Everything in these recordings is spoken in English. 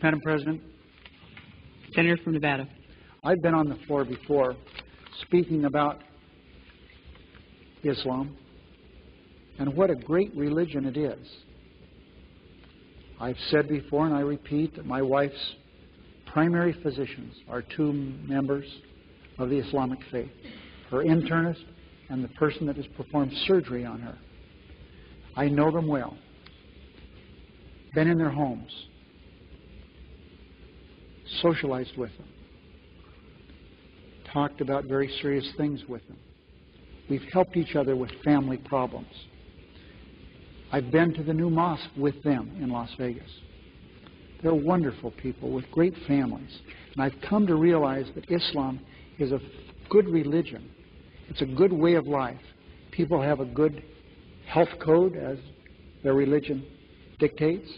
Madam President, Senator from Nevada. I've been on the floor before speaking about Islam and what a great religion it is. I've said before, and I repeat, that my wife's primary physicians are two members of the Islamic faith, her internist and the person that has performed surgery on her. I know them well, been in their homes, socialized with them, talked about very serious things with them. We've helped each other with family problems. I've been to the new mosque with them in Las Vegas. They're wonderful people with great families. And I've come to realize that Islam is a good religion. It's a good way of life. People have a good health code, as their religion dictates.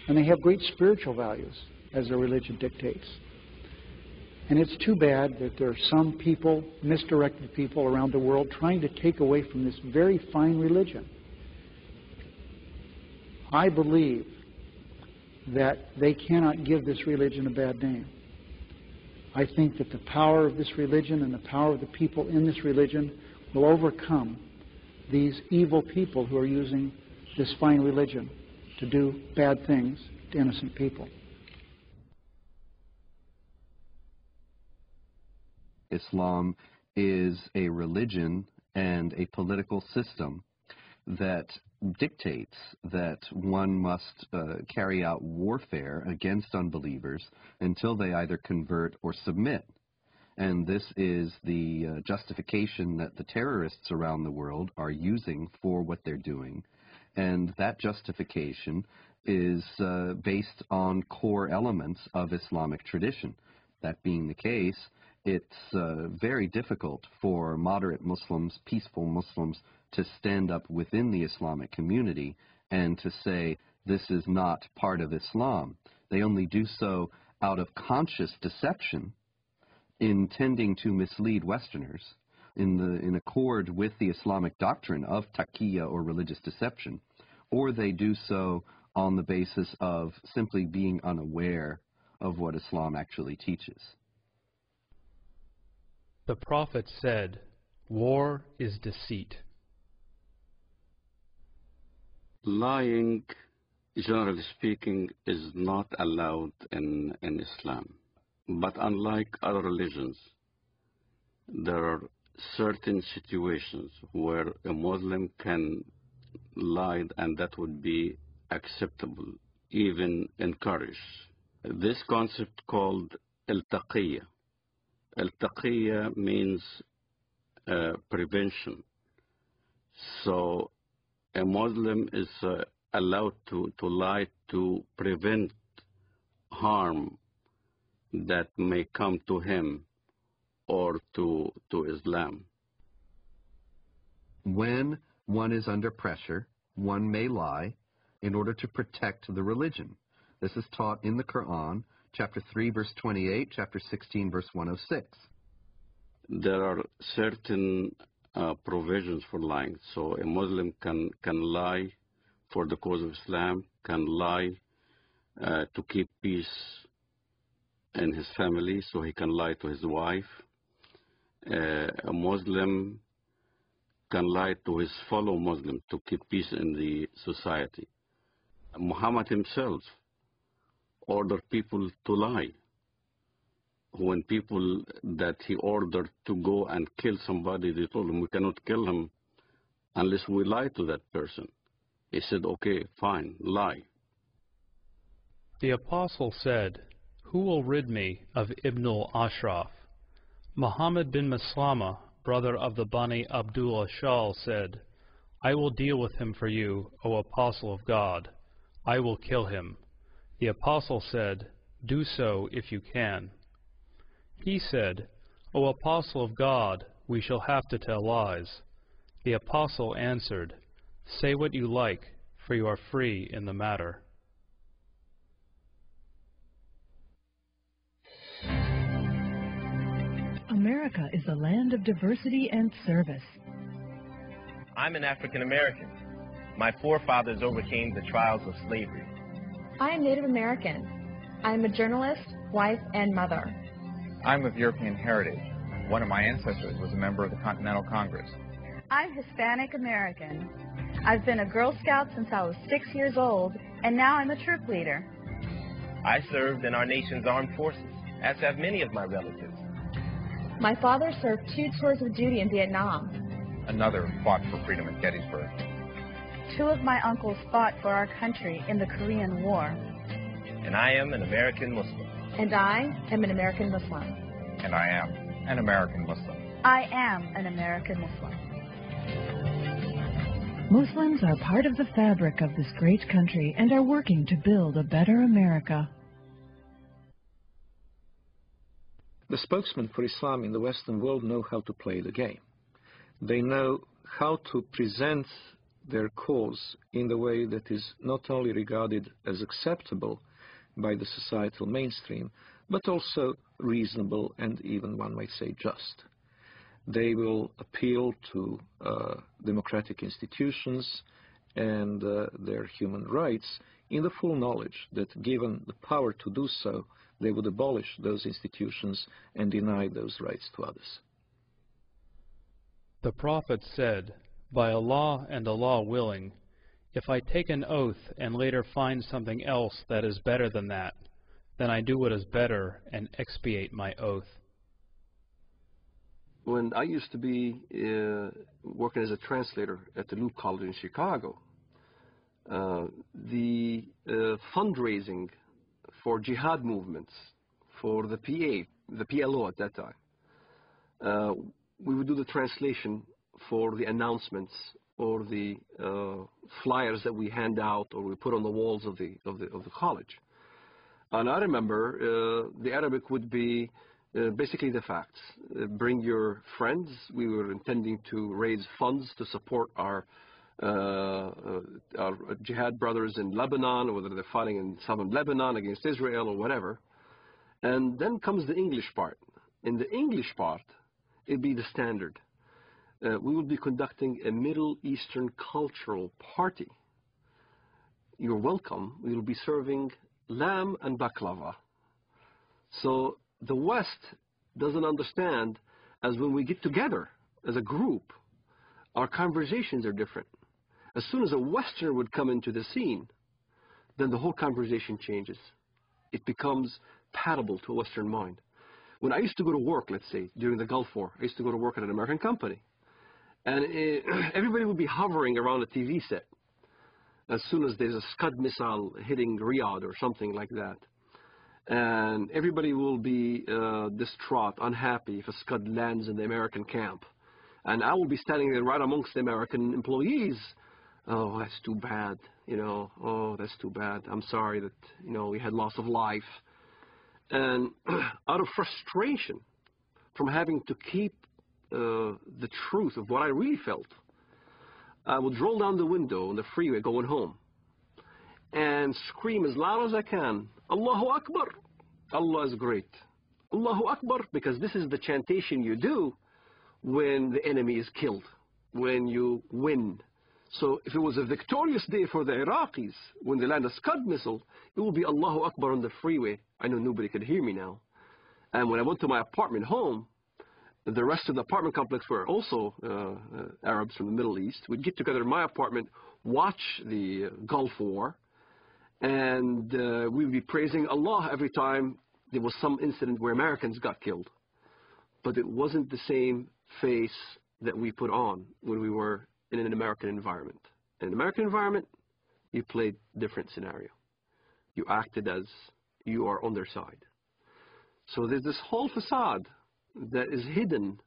And they have great spiritual values, as their religion dictates. And it's too bad that there are some people, misdirected people around the world, trying to take away from this very fine religion. I believe that they cannot give this religion a bad name. I think that the power of this religion and the power of the people in this religion will overcome these evil people who are using this fine religion to do bad things to innocent people. Islam is a religion and a political system that dictates that one must carry out warfare against unbelievers until they either convert or submit. And this is the justification that the terrorists around the world are using for what they're doing. And that justification is based on core elements of Islamic tradition. That being the case, it's very difficult for moderate Muslims, peaceful Muslims, to stand up within the Islamic community and to say this is not part of Islam. They only do so out of conscious deception, intending to mislead Westerners in accord with the Islamic doctrine of taqiyya or religious deception, or they do so on the basis of simply being unaware of what Islam actually teaches. The Prophet said, "War is deceit." Lying, generally speaking, is not allowed in Islam. But unlike other religions, there are certain situations where a Muslim can lie, and that would be acceptable, even encouraged. This concept called al-taqiyya. Al-taqiyya means prevention. So a Muslim is allowed to lie to prevent harm that may come to him or to Islam. When one is under pressure, one may lie in order to protect the religion. This is taught in the Quran, chapter 3, verse 28, chapter 16, verse 106. There are certain provisions for lying. So a Muslim can lie for the cause of Islam, can lie to keep peace in his family, so he can lie to his wife. A Muslim can lie to his fellow Muslim to keep peace in the society. Muhammad himself ordered people to lie. When people that he ordered to go and kill somebody, they told him, we cannot kill him unless we lie to that person. He said, okay, fine, lie. The Apostle said, "Who will rid me of Ibn al-Ashraf?" Muhammad bin Maslama, brother of the Bani Abdul Ashal, said, "I will deal with him for you, O Apostle of God. I will kill him." The Apostle said, "Do so if you can." He said, "O Apostle of God, we shall have to tell lies." The Apostle answered, "Say what you like, for you are free in the matter." America is a land of diversity and service. I'm an African American. My forefathers overcame the trials of slavery. I am Native American. I'm a journalist, wife, and mother. I'm of European heritage. One of my ancestors was a member of the Continental Congress. I'm Hispanic American. I've been a Girl Scout since I was 6 years old, and now I'm a troop leader. I served in our nation's armed forces, as have many of my relatives. My father served 2 tours of duty in Vietnam. Another fought for freedom at Gettysburg. 2 of my uncles fought for our country in the Korean War. And I am an American Muslim. And I am an American Muslim. And I am an American Muslim. I am an American Muslim. Muslims are part of the fabric of this great country and are working to build a better America. The spokesmen for Islam in the Western world know how to play the game. They know how to present their cause in the way that is not only regarded as acceptable by the societal mainstream, but also reasonable and even, one might say, just. They will appeal to democratic institutions and their human rights in the full knowledge that, given the power to do so, they would abolish those institutions and deny those rights to others. The Prophet said, "By Allah and Allah willing, if I take an oath and later find something else that is better than that, then I do what is better and expiate my oath." When I used to be working as a translator at the New College in Chicago, the fundraising for jihad movements, for the PLO at that time, we would do the translation for the announcements or the flyers that we hand out or we put on the walls of the college. And I remember the Arabic would be basically the facts. Bring your friends. We were intending to raise funds to support our jihad brothers in Lebanon, whether they're fighting in southern Lebanon against Israel or whatever. And then comes the English part. In the English part, it'd be the standard. We will be conducting a Middle Eastern cultural party. You're welcome. We will be serving lamb and baklava. So the West doesn't understand, as when we get together as a group, our conversations are different. As soon as a Westerner would come into the scene, then the whole conversation changes. It becomes palatable to a Western mind. When I used to go to work, let's say, during the Gulf War, I used to go to work at an American company. And everybody would be hovering around a TV set as soon as there's a Scud missile hitting Riyadh or something like that. And everybody will be distraught, unhappy if a Scud lands in the American camp. And I will be standing there right amongst the American employees. Oh, that's too bad, you know. Oh, that's too bad. I'm sorry that, you know, we had loss of life. And out of frustration from having to keep the truth of what I really felt, I would roll down the window on the freeway going home and scream as loud as I can, Allahu Akbar, Allah is great. Allahu Akbar, because this is the chantation you do when the enemy is killed, when you win. So if it was a victorious day for the Iraqis, when they land a Scud missile, it would be Allahu Akbar on the freeway. I know nobody could hear me now. And when I went to my apartment home, the rest of the apartment complex were also Arabs from the Middle East. We'd get together in my apartment, watch the Gulf War, and we'd be praising Allah every time there was some incident where Americans got killed. But it wasn't the same face that we put on when we were in an American environment. In an American environment, you played a different scenario. You acted as you are on their side. So there's this whole facade that is hidden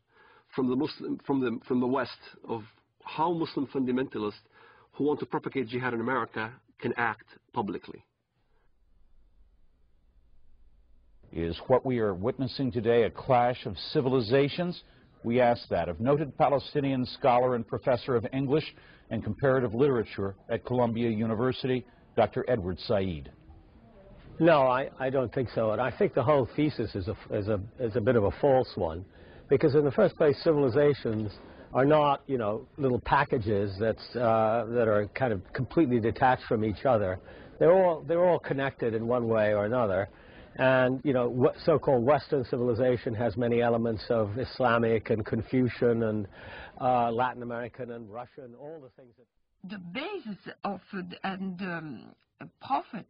from the West of how Muslim fundamentalists who want to propagate jihad in America can act publicly. Is what we are witnessing today a clash of civilizations? We ask that of noted Palestinian scholar and professor of English and comparative literature at Columbia University, Dr. Edward Said. No, I don't think so. And I think the whole thesis is a bit of a false one. Because in the first place, civilizations are not, you know, little packages that are kind of completely detached from each other. They're all connected in one way or another. And, you know, so-called Western civilization has many elements of Islamic and Confucian and Latin American and Russian, all the things that... The basis of and prophet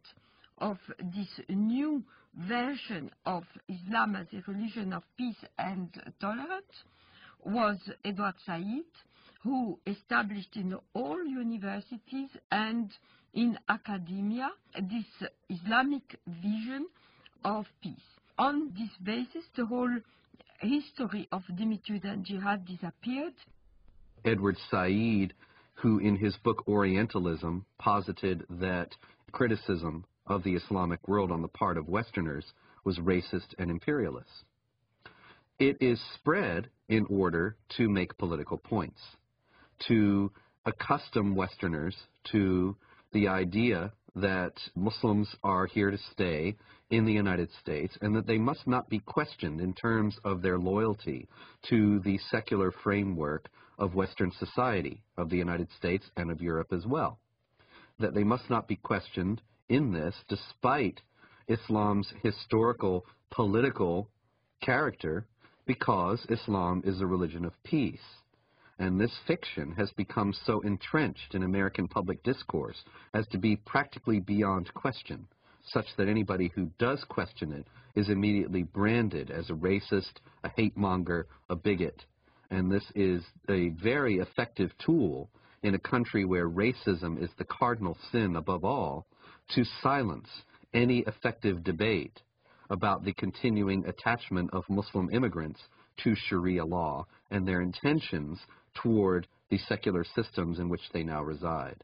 of this new version of Islam as a religion of peace and tolerance was Edward Said, who established in all universities and in academia this Islamic vision of peace. On this basis, the whole history of dhimmitude and jihad disappeared. Edward Said, who in his book Orientalism posited that criticism of the Islamic world on the part of Westerners was racist and imperialist. It is spread in order to make political points, to accustom Westerners to the idea that Muslims are here to stay in the United States and that they must not be questioned in terms of their loyalty to the secular framework of Western society, of the United States and of Europe as well. That they must not be questioned in this despite Islam's historical, political character, because Islam is a religion of peace. And this fiction has become so entrenched in American public discourse as to be practically beyond question, such that anybody who does question it is immediately branded as a racist, a hate monger, a bigot. And this is a very effective tool in a country where racism is the cardinal sin above all, to silence any effective debate about the continuing attachment of Muslim immigrants to Sharia law and their intentions toward the secular systems in which they now reside.